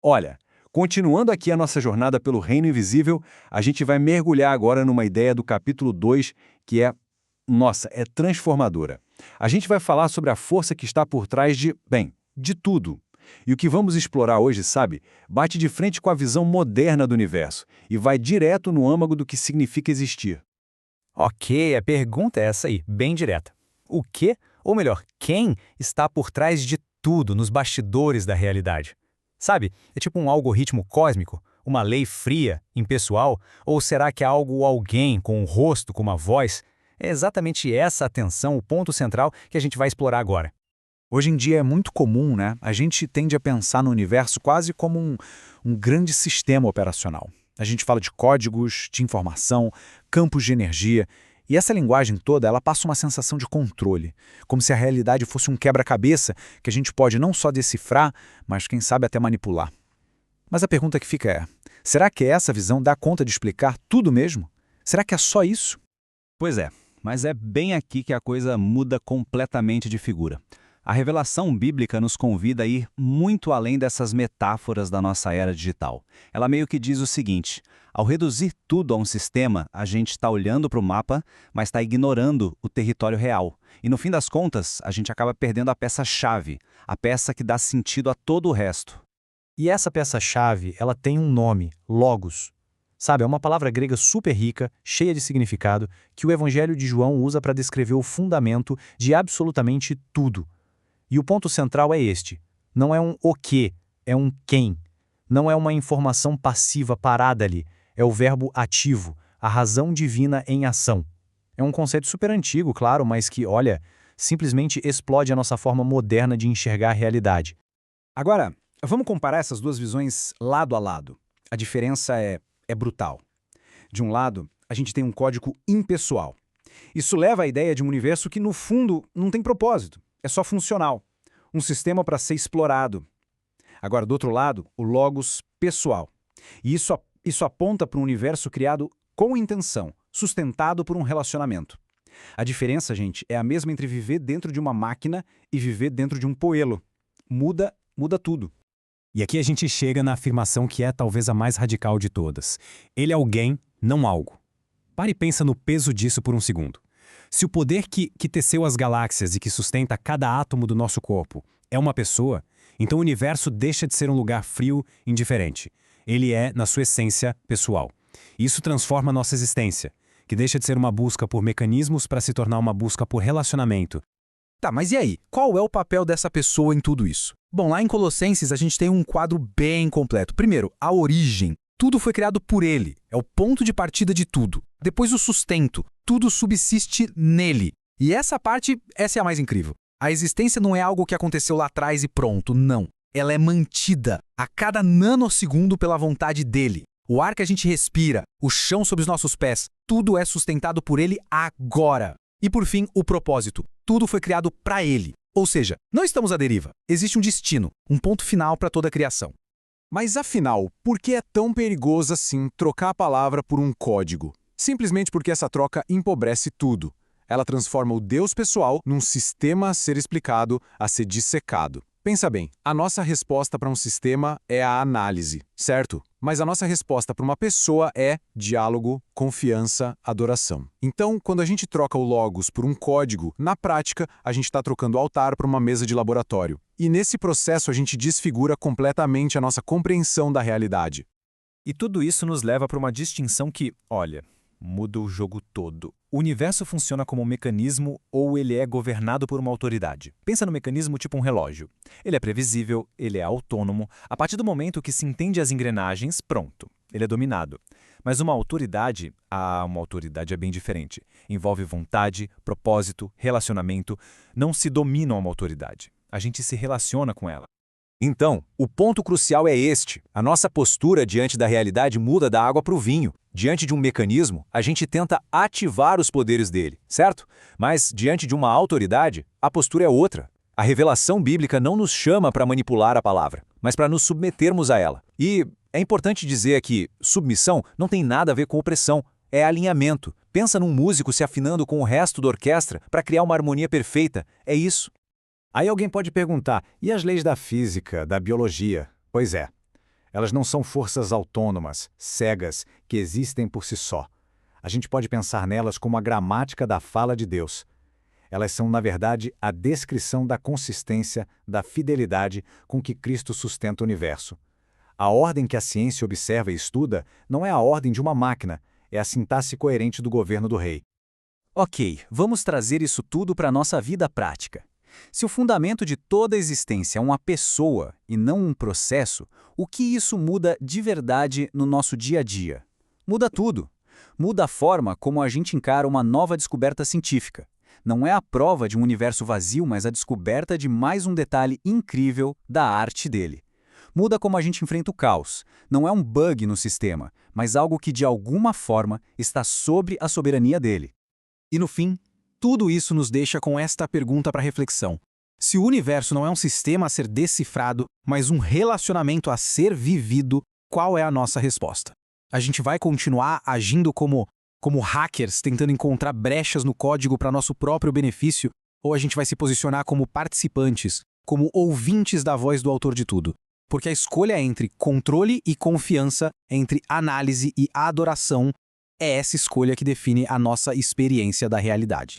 Olha, continuando aqui a nossa jornada pelo Reino Invisível, a gente vai mergulhar agora numa ideia do capítulo 2 que é transformadora. A gente vai falar sobre a força que está por trás de tudo. E o que vamos explorar hoje, sabe, bate de frente com a visão moderna do universo e vai direto no âmago do que significa existir. Ok, a pergunta é essa aí, bem direta. O que, ou melhor, quem está por trás de tudo nos bastidores da realidade? Sabe, é tipo um algoritmo cósmico, uma lei fria, impessoal, ou será que é algo ou alguém com um rosto, com uma voz? É exatamente essa a tensão, o ponto central que a gente vai explorar agora. Hoje em dia é muito comum, né? A gente tende a pensar no universo quase como um grande sistema operacional. A gente fala de códigos, de informação, campos de energia, e essa linguagem toda, ela passa uma sensação de controle, como se a realidade fosse um quebra-cabeça que a gente pode não só decifrar, mas quem sabe até manipular. Mas a pergunta que fica é, será que essa visão dá conta de explicar tudo mesmo? Será que é só isso? Pois é, mas é bem aqui que a coisa muda completamente de figura. A revelação bíblica nos convida a ir muito além dessas metáforas da nossa era digital. Ela meio que diz o seguinte: ao reduzir tudo a um sistema, a gente está olhando para o mapa, mas está ignorando o território real. E no fim das contas, a gente acaba perdendo a peça-chave, a peça que dá sentido a todo o resto. E essa peça-chave, ela tem um nome, logos. Sabe, é uma palavra grega super rica, cheia de significado, que o Evangelho de João usa para descrever o fundamento de absolutamente tudo. E o ponto central é este: não é um o que, é um quem. Não é uma informação passiva parada ali, é o verbo ativo, a razão divina em ação. É um conceito super antigo, claro, mas que, olha, simplesmente explode a nossa forma moderna de enxergar a realidade. Agora, vamos comparar essas duas visões lado a lado. A diferença é brutal. De um lado, a gente tem um código impessoal. Isso leva à ideia de um universo que, no fundo, não tem propósito. É só funcional. Um sistema para ser explorado. Agora, do outro lado, o logos pessoal. E isso aponta para um universo criado com intenção, sustentado por um relacionamento. A diferença, gente, é a mesma entre viver dentro de uma máquina e viver dentro de um poelo. Muda tudo. E aqui a gente chega na afirmação que é talvez a mais radical de todas. Ele é alguém, não algo. Pare e pensa no peso disso por um segundo. Se o poder que teceu as galáxias e que sustenta cada átomo do nosso corpo é uma pessoa, então o universo deixa de ser um lugar frio, indiferente. Ele é, na sua essência, pessoal. Isso transforma a nossa existência, que deixa de ser uma busca por mecanismos para se tornar uma busca por relacionamento. Tá, mas e aí? Qual é o papel dessa pessoa em tudo isso? Bom, lá em Colossenses a gente tem um quadro bem completo. Primeiro, a origem. Tudo foi criado por ele, é o ponto de partida de tudo. Depois o sustento, tudo subsiste nele. E essa é a mais incrível. A existência não é algo que aconteceu lá atrás e pronto, não. Ela é mantida a cada nanosegundo pela vontade dele. O ar que a gente respira, o chão sob os nossos pés, tudo é sustentado por ele agora. E por fim, o propósito. Tudo foi criado para ele. Ou seja, não estamos à deriva. Existe um destino, um ponto final para toda a criação. Mas afinal, por que é tão perigoso assim trocar a palavra por um código? Simplesmente porque essa troca empobrece tudo. Ela transforma o Deus pessoal num sistema a ser explicado, a ser dissecado. Pensa bem, a nossa resposta para um sistema é a análise, certo? Mas a nossa resposta para uma pessoa é diálogo, confiança, adoração. Então, quando a gente troca o logos por um código, na prática, a gente está trocando o altar para uma mesa de laboratório. E nesse processo a gente desfigura completamente a nossa compreensão da realidade. E tudo isso nos leva para uma distinção que, olha, muda o jogo todo. O universo funciona como um mecanismo ou ele é governado por uma autoridade. Pensa no mecanismo tipo um relógio. Ele é previsível, ele é autônomo. A partir do momento que se entende as engrenagens, pronto, ele é dominado. Mas uma autoridade é bem diferente. Envolve vontade, propósito, relacionamento. Não se domina uma autoridade. A gente se relaciona com ela. Então, o ponto crucial é este. A nossa postura diante da realidade muda da água para o vinho. Diante de um mecanismo, a gente tenta ativar os poderes dele, certo? Mas, diante de uma autoridade, a postura é outra. A revelação bíblica não nos chama para manipular a palavra, mas para nos submetermos a ela. E é importante dizer que submissão não tem nada a ver com opressão, é alinhamento. Pensa num músico se afinando com o resto da orquestra para criar uma harmonia perfeita. É isso. Aí alguém pode perguntar, e as leis da física, da biologia? Pois é. Elas não são forças autônomas, cegas, que existem por si só. A gente pode pensar nelas como a gramática da fala de Deus. Elas são, na verdade, a descrição da consistência, da fidelidade com que Cristo sustenta o universo. A ordem que a ciência observa e estuda não é a ordem de uma máquina, é a sintaxe coerente do governo do rei. Ok, vamos trazer isso tudo para a nossa vida prática. Se o fundamento de toda a existência é uma pessoa e não um processo, o que isso muda de verdade no nosso dia a dia? Muda tudo. Muda a forma como a gente encara uma nova descoberta científica. Não é a prova de um universo vazio, mas a descoberta de mais um detalhe incrível da arte dele. Muda como a gente enfrenta o caos. Não é um bug no sistema, mas algo que de alguma forma está sobre a soberania dele. E no fim, tudo isso nos deixa com esta pergunta para reflexão. Se o universo não é um sistema a ser decifrado, mas um relacionamento a ser vivido, qual é a nossa resposta? A gente vai continuar agindo como hackers, tentando encontrar brechas no código para nosso próprio benefício, ou a gente vai se posicionar como participantes, como ouvintes da voz do autor de tudo? Porque a escolha entre controle e confiança, entre análise e adoração, é essa escolha que define a nossa experiência da realidade.